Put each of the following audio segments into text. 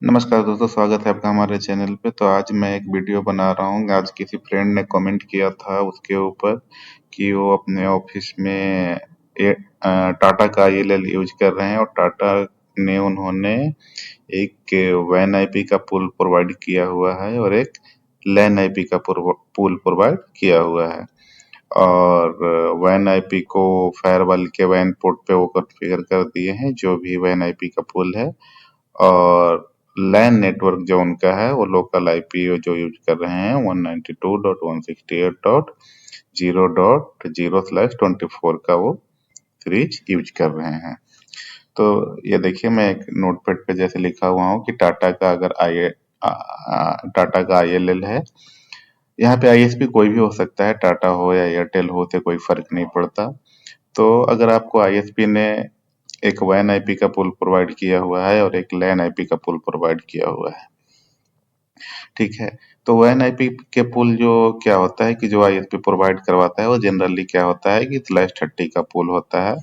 नमस्कार दोस्तों, स्वागत है आपका हमारे चैनल पे। तो आज मैं एक वीडियो बना रहा हूँ। आज किसी फ्रेंड ने कमेंट किया था उसके ऊपर कि वो अपने ऑफिस में टाटा का ILL यूज कर रहे हैं और टाटा ने उन्होंने एक वैन आईपी का पुल प्रोवाइड किया हुआ है और एक लैन आईपी का पुल प्रोवाइड किया हुआ है। और वैन आईपी को फायरवॉल के वैन पोर्ट पे वो कॉन्फ़िगर कर दिए हैं जो भी वैन आईपी का पुल है। और लैन नेटवर्क जो उनका है वो लोकल आईपी जो यूज कर रहे हैं 192.168.0.0/24 का वो सीरीज यूज कर रहे हैं। तो ये देखिए, मैं एक नोटपैड पे जैसे लिखा हुआ हूँ कि टाटा का ILL है। यहाँ पे ISP कोई भी हो सकता है, टाटा हो या एयरटेल हो, उससे कोई फर्क नहीं पड़ता। तो अगर आपको ISP ने एक वैन आईपी का पुल प्रोवाइड किया हुआ है और एक लैन आईपी का पुल प्रोवाइड किया हुआ है, ठीक है। तो वैन आईपी के पुल जो क्या होता है कि जो ISP प्रोवाइड करवाता है वो जनरली क्या होता है कि /30 का पुल होता है,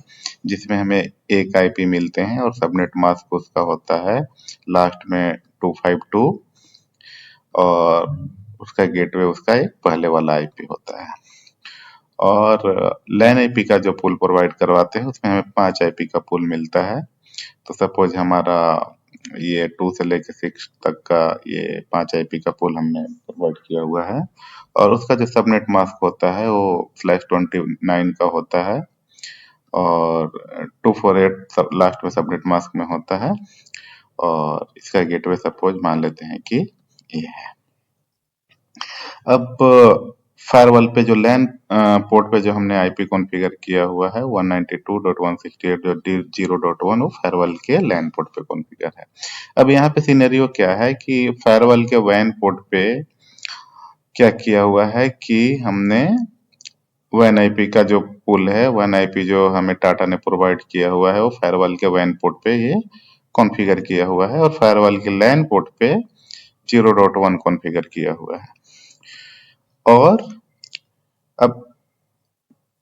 जिसमें हमें एक आईपी मिलते हैं और सबनेट मास्क उसका होता है लास्ट में 252 और उसका गेटवे उसका एक पहले वाला आईपी होता है। और लैन आईपी का जो पुल प्रोवाइड करवाते हैं उसमें हमें 5 आईपी का पुल मिलता है। तो सपोज हमारा ये 2 से लेके 6 तक का ये 5 आईपी का पुल हमने प्रोवाइड किया हुआ है और उसका जो सबनेट मास्क होता है वो /29 का होता है और 248 लास्ट में सबनेट मास्क में होता है और इसका गेटवे सपोज मान लेते हैं कि ये है। अब फायरवॉल पे जो लैन पोर्ट पे जो हमने आईपी कॉन्फ़िगर किया हुआ है 192.168.0.1 वो फायरवॉल के लैन पोर्ट पे कॉन्फ़िगर है। अब यहाँ पे सिनेरियो क्या है कि फायरवॉल के वैन पोर्ट पे क्या किया हुआ है कि हमने वैन आईपी का जो पुल है, वैन आईपी जो हमें टाटा ने प्रोवाइड किया हुआ है वो फायरवॉल के वैन पोर्ट पे ये कॉन्फ़िगर किया हुआ है और फायरवॉल के लैन पोर्ट पे 0.1 कॉन्फ़िगर किया हुआ है। और अब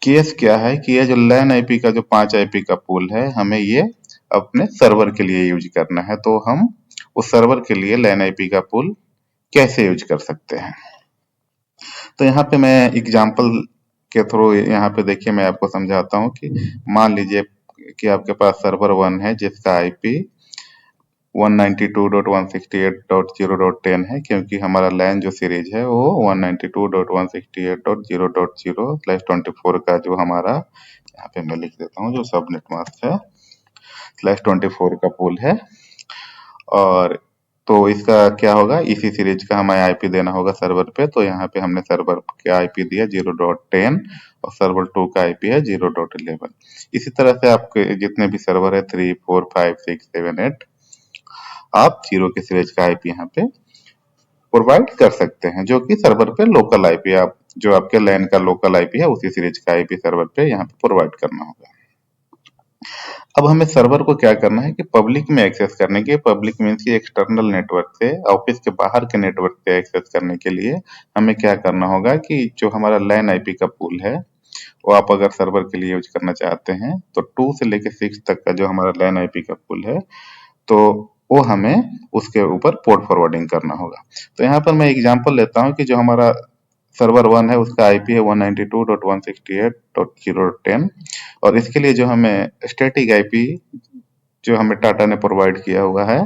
केस क्या है कि ये जो लैन आईपी का जो 5 आईपी का पूल है, हमें ये अपने सर्वर के लिए यूज करना है। तो हम उस सर्वर के लिए लैन आईपी का पूल कैसे यूज कर सकते हैं? तो यहाँ पे मैं एग्जांपल के थ्रू यहाँ पे देखिए मैं आपको समझाता हूँ कि मान लीजिए कि आपके पास सर्वर 1 है जिसका आईपी 192.168.0.10 है, क्योंकि हमारा लैन जो सीरीज है वो 192.168.0.0/24 का जो हमारा यहाँ पे मैं लिख देता हूँ जो सबनेट मास्क है /24 का पूल है। और तो इसका क्या होगा, इसी सीरीज का हमें आईपी देना होगा सर्वर पे। तो यहाँ पे हमने सर्वर का आईपी दिया 0.10 और सर्वर 2 का आईपी है 0.11। इसी तरह से आपके जितने भी सर्वर है 3, 4, 5, 6, 7, 8 आप 0 के सीरीज का आईपी यहाँ पे प्रोवाइड कर सकते हैं, जो कि सर्वर पे लोकल आईपी आप जो आपके लैन का लोकल आईपी है उसी सीरीज का आईपी सर्वर पे यहाँ पे प्रोवाइड करना होगा। अब हमें सर्वर को क्या करना है कि पब्लिक में एक्सेस करने के, पब्लिक मीन्स की एक्सटर्नल नेटवर्क से, ऑफिस के बाहर के नेटवर्क से एक्सेस करने के लिए हमें क्या करना होगा कि जो हमारा लैन आईपी का पूल है वो आप अगर सर्वर के लिए यूज करना चाहते हैं तो 2 से लेके 6 तक का जो हमारा लैन आईपी का पूल है तो वो हमें उसके ऊपर पोर्ट फॉरवर्डिंग करना होगा। तो यहाँ पर मैं एग्जांपल लेता हूँ कि जो हमारा सर्वर 1 है उसका आईपी है 192.168.0.10 और इसके लिए जो हमें स्टैटिक आईपी जो हमें टाटा ने प्रोवाइड किया हुआ है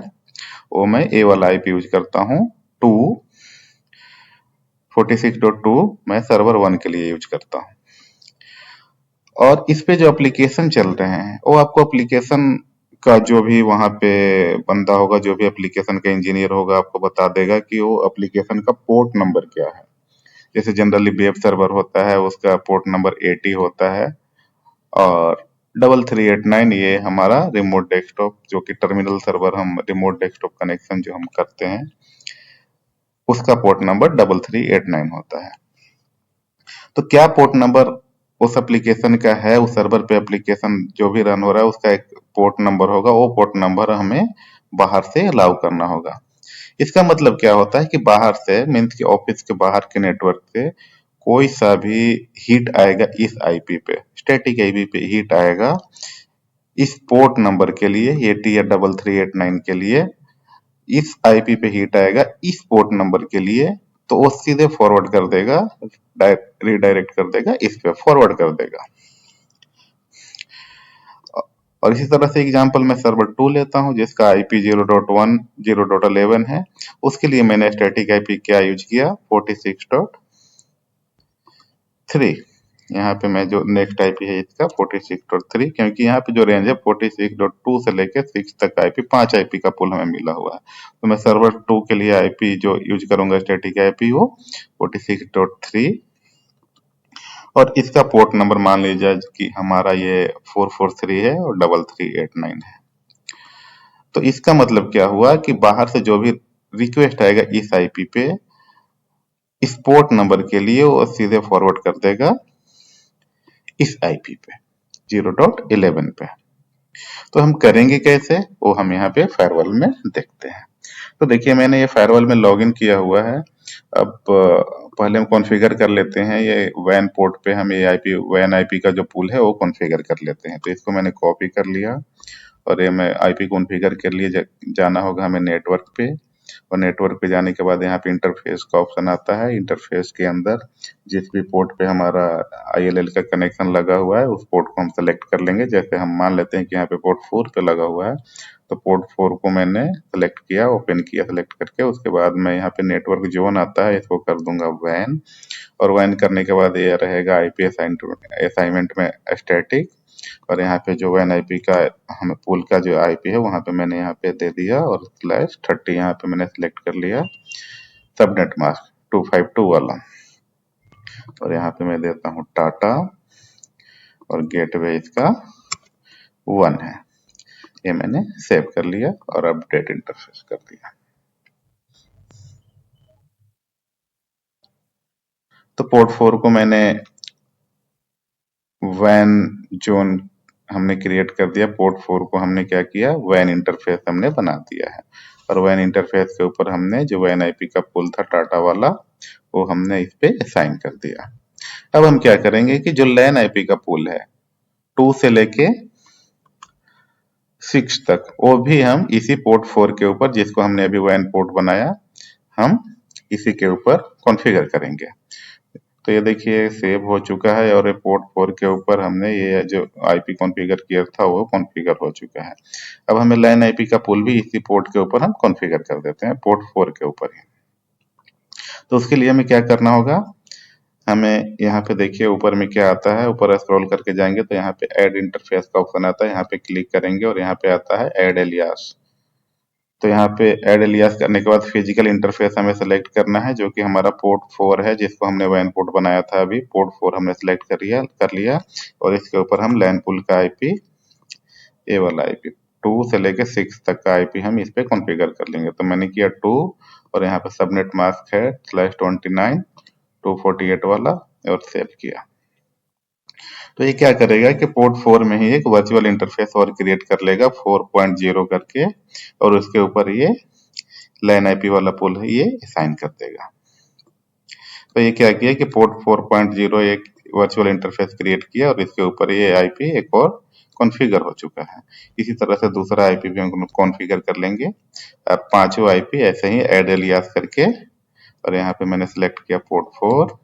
वो मैं ए वाला आईपी यूज करता हूँ 246.2 मैं सर्वर 1 के लिए यूज करता हूँ। और इस पे जो एप्लीकेशन चल रहे हैं वो आपको एप्लीकेशन का जो भी वहाँ पे बंदा होगा, जो भी एप्लीकेशन का इंजीनियर होगा, आपको बता देगा कि वो एप्लीकेशन का पोर्ट नंबर क्या है। जैसे जनरली वेब सर्वर होता है उसका पोर्ट नंबर 80 होता है और 3389 ये हमारा रिमोट डेस्कटॉप जो कि टर्मिनल सर्वर हम रिमोट डेस्कटॉप कनेक्शन जो हम करते हैं उसका पोर्ट नंबर 3389 होता है। तो क्या पोर्ट नंबर उस एप्लीकेशन का है, उस सर्वर पे एप्लीकेशन जो भी रन हो रहा है उसका एक पोर्ट नंबर होगा, वो पोर्ट नंबर हमें बाहर से अलाउ करना होगा। इसका मतलब क्या होता है कि बाहर से मीन्स कि ऑफिस के बाहर के नेटवर्क से कोई सा भी हिट आएगा इस आईपी पे, स्टैटिक आईपी पे हिट आएगा इस पोर्ट नंबर के लिए 80 या 3389 के लिए, इस आईपी पे हिट आएगा इस पोर्ट नंबर के लिए, तो वो सीधे फॉरवर्ड कर देगा, रिडायरेक्ट कर देगा, इस पे फॉरवर्ड कर देगा। और इसी तरह से एग्जांपल मैं सर्वर 2 लेता हूं जिसका आईपी 0.1 0.11 है। उसके लिए मैंने स्टैटिक आईपी क्या यूज किया, 46.3। यहाँ पे मैं जो नेक्स्ट आईपी है इसका 46.3, क्योंकि यहाँ पे जो रेंज है 46.2 से लेके 6 तक आईपी, 5 आईपी का पूल हमें मिला हुआ है। तो मैं सर्वर 2 के लिए आईपी जो यूज करूंगा स्टैटिक आईपी वो 46.3, और इसका पोर्ट नंबर मान लीजिए कि हमारा ये 443 है और 3389 है। तो इसका मतलब क्या हुआ कि बाहर से जो भी रिक्वेस्ट आएगा इस आईपी पे, इस पोर्ट नंबर के लिए वो सीधे फॉरवर्ड कर देगा इस आईपी पे 0.11 पे। तो हम करेंगे कैसे, वो हम यहाँ पे फायरवॉल में देखते हैं। तो देखिए मैंने ये फायरवॉल में लॉगिन किया हुआ है। अब पहले हम कॉन्फ़िगर कर लेते हैं, ये वैन पोर्ट पे हम ये आईपी वैन आईपी का जो पूल है वो कॉन्फ़िगर कर लेते हैं। तो इसको मैंने कॉपी कर लिया और ये मैं आईपी कॉन्फ़िगर के लिए जाना होगा हमें नेटवर्क पे, और नेटवर्क पे जाने के बाद यहाँ पे इंटरफेस का ऑप्शन आता है। इंटरफेस के अंदर जिस भी पोर्ट पे हमारा आईएलएल का कनेक्शन लगा हुआ है उस पोर्ट को हम सेलेक्ट कर लेंगे। जैसे हम मान लेते हैं कि यहाँ पे पोर्ट 4 पे लगा हुआ है, तो पोर्ट 4 को मैंने सेलेक्ट किया, ओपन किया सेलेक्ट करके। उसके बाद मैं यहाँ पे नेटवर्क जोन आता है, इसको कर दूंगा वैन, और वैन करने के बाद ये रहेगा आईपी असाइनमेंट में स्टैटिक, और यहाँ पे जो वैन आईपी का हमें पूल का जो आईपी है वहां पे मैंने यहाँ पे दे दिया, और /30 यहाँ पे मैंने सिलेक्ट कर लिया सबनेट मास्क 252 वाला, और यहाँ पे मैं देता हूँ टाटा, और गेटवे इसका 1 है। ये मैंने सेव कर लिया और अपडेट इंटरफेस कर दिया। तो पोर्ट 4 को मैंने वैन जोन हमने क्रिएट कर दिया, पोर्ट 4 को हमने क्या किया, वैन इंटरफेस हमने बना दिया है, और वैन इंटरफेस के ऊपर हमने जो वैन आईपी का पुल था टाटा वाला वो हमने इस पे असाइन कर दिया। अब हम क्या करेंगे कि जो लैन आईपी का पुल है 2 से लेके 6 तक, वो भी हम इसी पोर्ट 4 के ऊपर, जिसको हमने अभी वैन पोर्ट बनाया, हम इसी के ऊपर कॉन्फ़िगर करेंगे। तो ये देखिए सेव हो चुका है, और ये पोर्ट 4 के ऊपर हमने ये जो आईपी कॉन्फ़िगर किया था वो कॉन्फ़िगर हो चुका है। अब हमें लैन आईपी का पुल भी इसी पोर्ट के ऊपर हम कॉन्फ़िगर कर देते हैं, पोर्ट 4 के ऊपर ही। तो उसके लिए हमें क्या करना होगा, हमें यहाँ पे देखिए ऊपर में क्या आता है, ऊपर स्क्रॉल करके जाएंगे तो यहाँ पे ऐड इंटरफेस का ऑप्शन आता है, यहाँ पे क्लिक करेंगे और यहाँ पे आता है ऐड एलियास। तो यहाँ पे ऐड एलियास करने के बाद फिजिकल इंटरफेस हमें सेलेक्ट करना है, जो कि हमारा पोर्ट 4 है, जिसको हमने वैन पोर्ट बनाया था अभी। पोर्ट 4 हमने सेलेक्ट कर लिया, और इसके ऊपर हम लैन पुल का आईपी, ए वाला आईपी 2 से लेके 6 तक का आईपी हम इस पे कॉन्फ़िगर कर लेंगे। तो मैंने किया 2, और यहाँ पे सबनेट मास्क है /29 248 वाला, और सेव किया। तो ये क्या करेगा कि पोर्ट 4 में ही एक वर्चुअल इंटरफेस और क्रिएट कर लेगा 4.0 करके, और उसके ऊपर ये लैन आईपी वाला पुल है ये असाइन कर देगा। तो ये क्या किया कि पोर्ट 4.0 एक वर्चुअल इंटरफेस क्रिएट किया, और इसके ऊपर ये आईपी एक और कॉन्फ़िगर हो चुका है। इसी तरह से दूसरा आईपी भी हम कॉन्फ़िगर कर लेंगे। अब पांचों आईपी ऐसे ही ऐड एलियास करके, और यहाँ पे मैंने सेलेक्ट किया पोर्ट 4,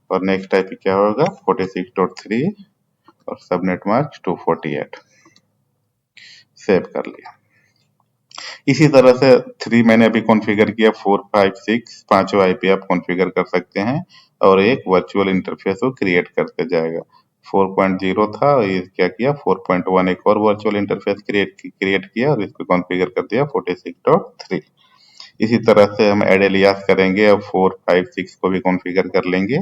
और नेक्स्ट आईपी क्या होगा 46.3, और सबनेट मास्क 248, सेव कर लिया। इसी तरह से 3 मैंने अभी कॉन्फ़िगर किया, 4 5 6 पांचों आईपी आप कॉन्फ़िगर कर सकते हैं, और एक वर्चुअल इंटरफेस वो क्रिएट करते जाएगा। 4.0 था, ये क्या किया 4.1 एक और वर्चुअल इंटरफेस क्रिएट किया, और इसको कॉन्फ़िगर कर दिया 46.3। इसी तरह से हम ऐड एलियास करेंगे, अब 4 5 6 को भी कॉन्फ़िगर कर लेंगे,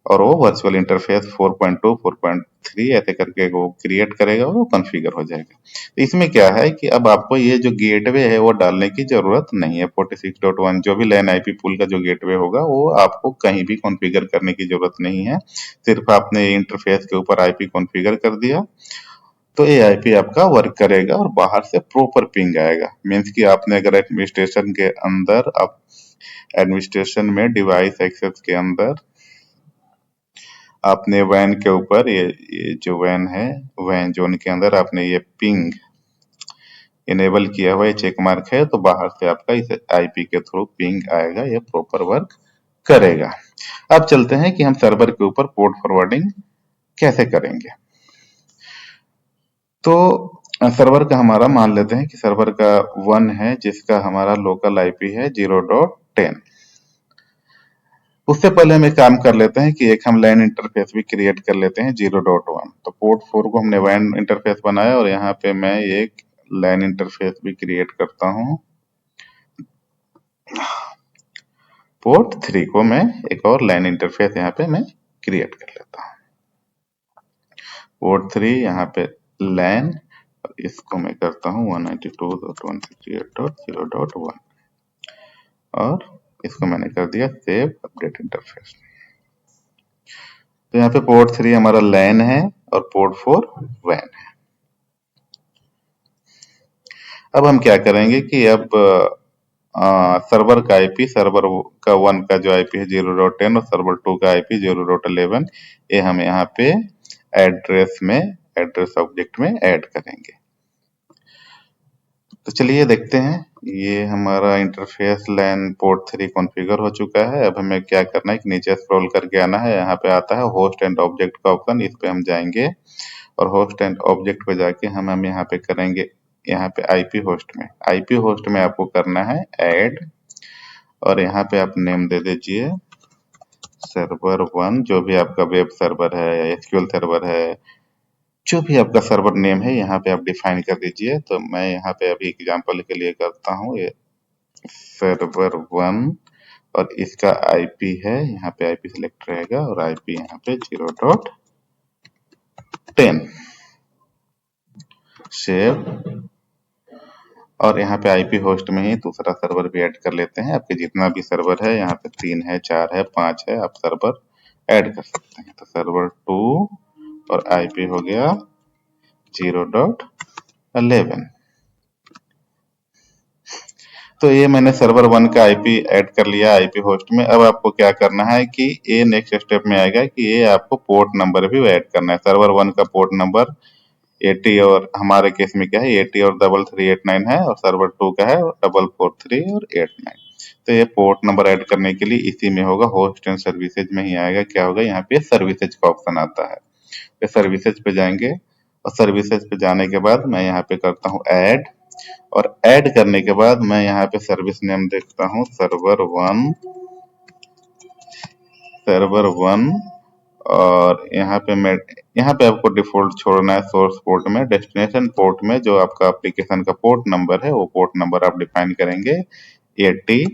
और वो वर्चुअल इंटरफेस 4.2 4.3 ऐसे करके वो क्रिएट करेगा और वो कॉन्फ़िगर हो जाएगा। तो इसमें क्या है कि अब आपको ये जो गेटवे है वो डालने की जरूरत नहीं है। 46.1 जो भी लैन आईपी पूल का जो गेटवे होगा वो आपको कहीं भी कॉन्फ़िगर करने की जरूरत नहीं है। सिर्फ आपने इंटरफेस के ऊपर आईपी कॉन्फ़िगर कर दिया तो ये आईपी आपका वर्क करेगा, और बाहर से प्रॉपर पिंग आएगा। मीन्स कि आपने अगर एडमिनिस्ट्रेशन के अंदर, आप एडमिनिस्ट्रेशन में डिवाइस एक्सेस के अंदर आपने वैन के ऊपर ये जो वैन है, वैन जोन के अंदर आपने ये पिंग इनेबल किया हुआ है, चेक मार्क है, तो बाहर से आपका इस आईपी के थ्रू पिंग आएगा, ये प्रॉपर वर्क करेगा। अब चलते हैं कि हम सर्वर के ऊपर पोर्ट फॉरवर्डिंग कैसे करेंगे। तो सर्वर का हमारा मान लेते हैं कि सर्वर का 1 है, जिसका हमारा लोकल आईपी है 0.10। उससे पहले हम एक काम कर लेते हैं कि एक हम लैन इंटरफेस भी क्रिएट कर लेते हैं 0.1। तो पोर्ट 4 को हमने वैन इंटरफेस बनाया और यहाँ पे मैं एक लैन इंटरफेस भी क्रिएट करता हूँ। पोर्ट 3 को मैं एक और लैन इंटरफेस यहाँ पे मैं क्रिएट कर लेता हूँ। पोर्ट 3 यहाँ पे लैन, इसको मैं करता हूँ 192.168.0.1 और इसको मैंने कर दिया सेव अपडेट इंटरफेस। तो यहाँ पे पोर्ट 3 हमारा लैन है और पोर्ट 4 वैन है। अब हम क्या करेंगे कि अब सर्वर का आईपी, सर्वर का 1 का जो आईपी है 0.10 और सर्वर 2 का आईपी 0.11, ये हम यहाँ पे एड्रेस ऑब्जेक्ट में ऐड करेंगे। तो चलिए देखते हैं, ये हमारा इंटरफेस लैन पोर्ट 3 कॉन्फ़िगर हो चुका है। अब हमें क्या करना है कि नीचे स्क्रॉल करके आना है, यहाँ पे आता है होस्ट एंड ऑब्जेक्ट का ऑप्शन, इस पे हम जाएंगे और होस्ट एंड ऑब्जेक्ट पे जाके हम यहाँ पे करेंगे, यहाँ पे आईपी होस्ट में आपको करना है ऐड और यहाँ पे आप नेम दे दीजिए सर्वर 1, जो भी आपका वेब सर्वर है या एसक्यूएल सर्वर है, जो भी आपका सर्वर नेम है यहाँ पे आप डिफाइन कर दीजिए। तो मैं यहाँ पे अभी एग्जांपल के लिए करता हूँ ये सर्वर 1 और इसका आईपी है, यहाँ पे आईपी सिलेक्ट रहेगा और आईपी यहाँ पे 0.10 सेव। और यहाँ पे आईपी होस्ट में ही दूसरा सर्वर भी ऐड कर लेते हैं। आपके जितना भी सर्वर है, यहाँ पे 3 है, 4 है, 5 है, आप सर्वर ऐड कर सकते हैं। तो सर्वर 2 और आईपी हो गया 0.11। तो ये मैंने सर्वर 1 का आईपी ऐड कर लिया आईपी होस्ट में। अब आपको क्या करना है कि ये नेक्स्ट स्टेप में आएगा कि ये आपको पोर्ट नंबर भी ऐड करना है। सर्वर 1 का पोर्ट नंबर 80 और हमारे केस में क्या है 80 और 3389 है और सर्वर 2 का है 443 और 89। तो ये पोर्ट नंबर ऐड करने के लिए इसी में होगा, होस्ट एंड सर्विसेज में ही आएगा। क्या होगा यहाँ पे सर्विसेज का ऑप्शन आता है, तो सर्विसेज पे जाएंगे और सर्विसेज पे जाने के बाद मैं यहाँ पे करता हूँ ऐड और ऐड करने के बाद मैं यहाँ पे सर्विस नेम देखता हूँ सर्वर 1 और यहाँ पे आपको डिफॉल्ट छोड़ना है सोर्स पोर्ट में। डेस्टिनेशन पोर्ट में जो आपका एप्लीकेशन का पोर्ट नंबर है वो पोर्ट नंबर आप डिफाइन करेंगे 80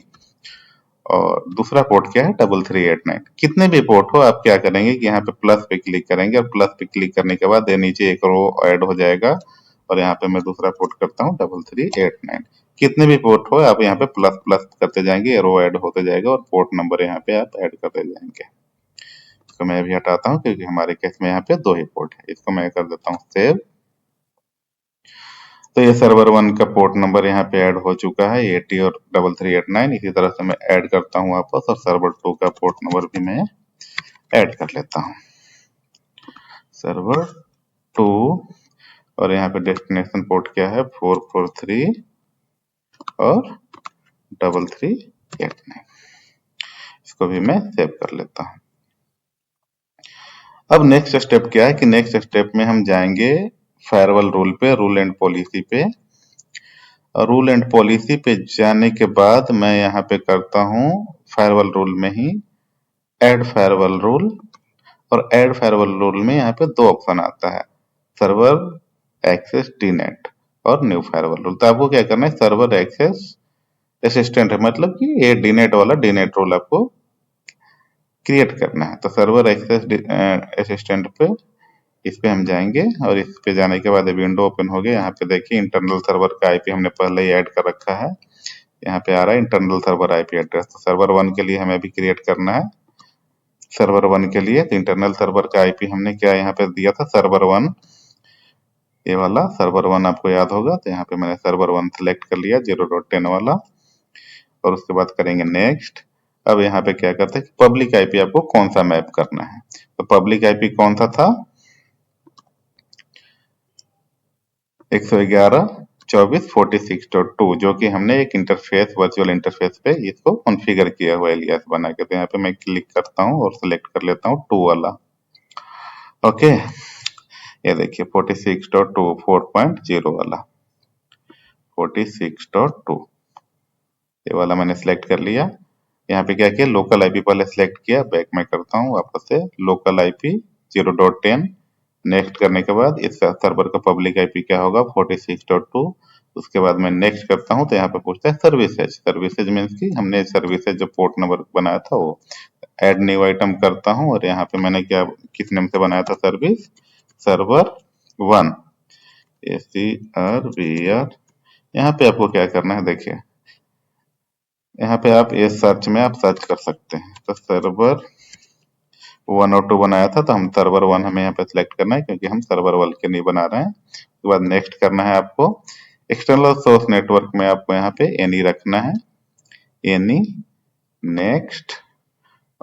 और दूसरा पोर्ट क्या है 3389। कितने भी पोर्ट हो आप क्या करेंगे कि यहाँ पे प्लस पे क्लिक करेंगे और प्लस पे क्लिक करने के बाद नीचे एक रो ऐड हो जाएगा और यहाँ पे मैं दूसरा पोर्ट करता हूँ 3389। कितने भी पोर्ट हो आप यहाँ पे प्लस प्लस करते जाएंगे, रो ऐड होते जाएगा और पोर्ट नंबर यहाँ पे आप ऐड करते जाएंगे। इसको मैं अभी हटाता हूँ क्योंकि हमारे केस में यहाँ पे 2 ही पोर्ट है। इसको मैं कर देता हूँ सेव। तो ये सर्वर 1 का पोर्ट नंबर यहाँ पे ऐड हो चुका है 80 और 3389। इसी तरह से मैं ऐड करता हूँ वापस और सर्वर 2 का पोर्ट नंबर भी मैं ऐड कर लेता हूँ सर्वर 2 और यहाँ पे डेस्टिनेशन पोर्ट क्या है 443 और 3389। इसको भी मैं सेव कर लेता हूँ। अब नेक्स्ट स्टेप क्या है कि नेक्स्ट स्टेप में हम जाएंगे फायरवॉल रूल पे, रूल एंड पॉलिसी पे। रूल एंड पॉलिसी पे जाने के बाद मैं यहाँ पे करता हूँ फायरवॉल रूल में ही ऐड फायरवॉल रूल और ऐड फायरवॉल रूल में यहाँ पे 2 ऑप्शन आता है, सर्वर एक्सेस डीनेट और न्यू फायरवॉल रूल। तो आपको क्या करना है सर्वर एक्सेस असिस्टेंट है, मतलब कि ये डीनेट वाला डीनेट रूल आपको क्रिएट करना है। तो सर्वर एक्सेस असिस्टेंट पे इस पे हम जाएंगे और इस पे जाने के बाद विंडो ओपन हो गया। यहाँ पे देखिए इंटरनल सर्वर का आईपी हमने पहले ही ऐड कर रखा है, यहाँ पे आ रहा है इंटरनल सर्वर आईपी एड्रेस। तो सर्वर 1 के लिए हमें भी क्रिएट करना है सर्वर 1 के लिए। तो इंटरनल सर्वर का आईपी हमने क्या यहाँ पे दिया था सर्वर 1, ये वाला सर्वर 1 आपको याद होगा। तो यहाँ पे मैंने सर्वर 1 सेलेक्ट कर लिया 0.10 वाला और उसके बाद करेंगे नेक्स्ट। अब यहाँ पे क्या करते हैं पब्लिक आईपी आपको कौन सा मैप करना है। तो पब्लिक आईपी कौन सा था 111 24.46.2 जो कि हमने एक इंटरफेस वर्चुअल इंटरफेस पे इसको कॉन्फ़िगर किया हुआ एलियास बना के। तो यहाँ पे मैं क्लिक करता हूँ और सिलेक्ट कर लेता हूँ 2 वाला। ओके, ये देखिए 46.2 4.0 वाला 46.2 ये वाला मैंने सिलेक्ट कर लिया। यहाँ पे क्या किया, लोकल आईपी पहले सिलेक्ट किया, बैक में करता हूँ वापस से, लोकल आईपी 0.10। नेक्स्ट करने के बाद इस सर्वर का पब्लिक आईपी क्या होगा 46.2। उसके बाद मैं नेक्स्ट करता हूँ तो यहाँ पे पूछता है सर्विसेज। सर्विसेज मीन्स की हमने सर्विसेज जो पोर्ट नंबर बनाया था वो ऐड न्यू आइटम करता हूँ और यहाँ पे मैंने क्या किस नेम से बनाया था, सर्विस सर्वर 1 ACRVR। यहाँ पे आपको क्या करना है, देखिए यहाँ पे आप ये सर्च में आप सर्च कर सकते हैं। तो सर्वर 1 और 2 बनाया था तो हम सर्वर 1 हमें यहाँ पे सिलेक्ट करना है क्योंकि हम सर्वर 1 के नहीं बना रहे हैं। उसके बाद नेक्स्ट करना है आपको। एक्सटर्नल सोर्स नेटवर्क में आपको यहाँ पे एनी रखना है, एनी, नेक्स्ट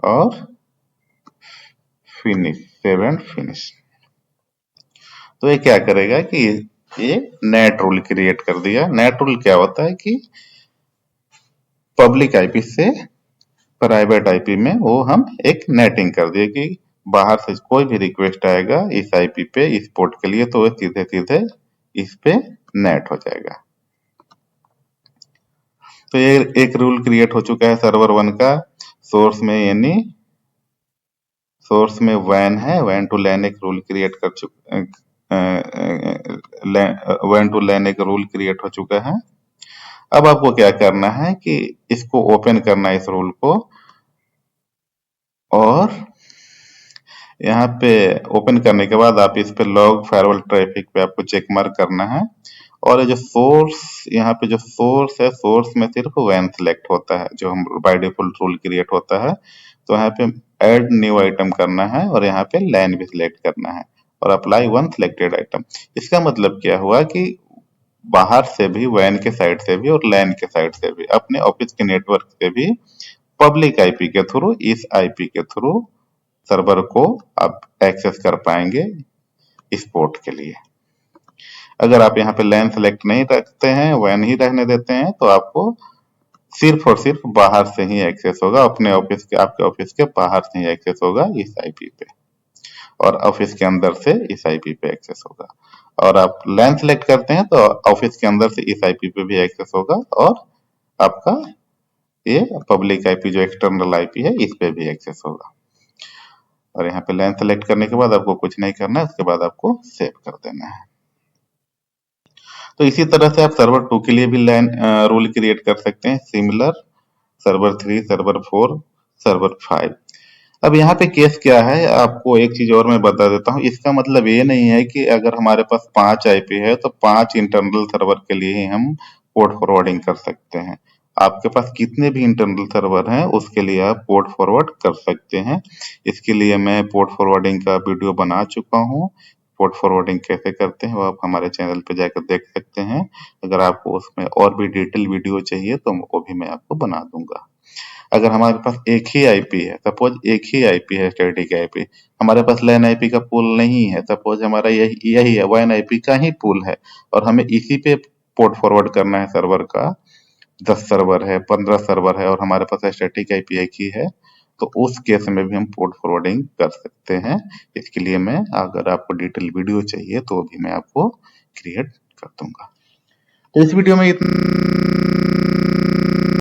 और फिनिश, सेव एंड फिनिश। तो ये क्या करेगा कि ये नेट रूल क्रिएट कर दिया। नेट रूल क्या होता है कि पब्लिक आईपी से प्राइवेट आईपी में वो हम एक नेटिंग कर दिए कि बाहर से कोई भी रिक्वेस्ट आएगा इस आईपी पे इस पोर्ट के लिए तो वो सीधे सीधे इस पे नेट हो जाएगा। तो ये एक रूल क्रिएट हो चुका है सर्वर 1 का। सोर्स में यानी सोर्स में वैन है, वैन टू लैन एक रूल क्रिएट कर चुका, वैन टू लैन एक रूल क्रिएट हो चुका है। अब आपको क्या करना है कि इसको ओपन करना है इस रूल को, और यहाँ पे ओपन करने के बाद आप इस पे लॉग फायरवॉल ट्रैफिक पे आपको चेक मार्क करना है। और ये जो सोर्स, यहाँ पे जो सोर्स है, सोर्स में सिर्फ वैन सिलेक्ट होता है जो हम बाय डिफॉल्ट रूल क्रिएट होता है। तो यहाँ पे ऐड न्यू आइटम करना है और यहाँ पे लैन भी सिलेक्ट करना है और अप्लाई वन सिलेक्टेड आइटम। इसका मतलब क्या हुआ कि बाहर से भी, वैन के साइड से भी और लैन के साइड से भी, अपने ऑफिस के नेटवर्क से भी पब्लिक आईपी के थ्रू, इस आईपी के थ्रू सर्वर को आप एक्सेस कर पाएंगे इस पोर्ट के लिए। अगर आप यहाँ पे लैन सेलेक्ट नहीं रखते हैं, वैन ही रहने देते हैं, तो आपको सिर्फ और सिर्फ बाहर से ही एक्सेस होगा, अपने ऑफिस के, आपके ऑफिस के बाहर से ही एक्सेस होगा इस आईपी पे, और ऑफिस के अंदर से इस आईपी पे एक्सेस होगा। और आप लैन सेलेक्ट करते हैं तो ऑफिस के अंदर से इस आईपी पे भी एक्सेस होगा और आपका ये पब्लिक आईपी जो एक्सटर्नल आईपी है इस पे भी एक्सेस होगा। और यहाँ पे लैन सेलेक्ट करने के बाद आपको कुछ नहीं करना है, उसके बाद आपको सेव कर देना है। तो इसी तरह से आप सर्वर 2 के लिए भी लैन रूल क्रिएट कर सकते हैं, सिमिलर सर्वर 3, सर्वर 4, सर्वर 5। अब यहाँ पे केस क्या है, आपको एक चीज और मैं बता देता हूँ। इसका मतलब ये नहीं है कि अगर हमारे पास 5 आईपी है तो 5 इंटरनल सर्वर के लिए ही हम पोर्ट फॉरवर्डिंग कर सकते हैं। आपके पास कितने भी इंटरनल सर्वर हैं उसके लिए आप पोर्ट फॉरवर्ड कर सकते हैं। इसके लिए मैं पोर्ट फॉरवर्डिंग का वीडियो बना चुका हूँ। पोर्ट फॉरवर्डिंग कैसे करते हैं वो आप हमारे चैनल पे जाकर देख सकते हैं। अगर आपको उसमें और भी डिटेल वीडियो चाहिए तो वो भी मैं आपको बना दूंगा। अगर हमारे पास एक ही आईपी है, सपोज एक ही आईपी है, स्टैटिक आईपी, हमारे पास लैन आईपी का पूल नहीं है, सपोज हमारा यही यही है, वैन आईपी का ही पूल है और हमें इसी पे पोर्ट फॉरवर्ड करना है सर्वर का, 10 सर्वर है, 15 सर्वर है और हमारे पास स्टैटिक आईपी एक ही है, तो उस केस में भी हम पोर्ट फॉरवर्डिंग कर सकते हैं। इसके लिए मैं, अगर आपको डिटेल वीडियो चाहिए तो भी मैं आपको क्रिएट कर दूंगा। तो इस वीडियो में इतना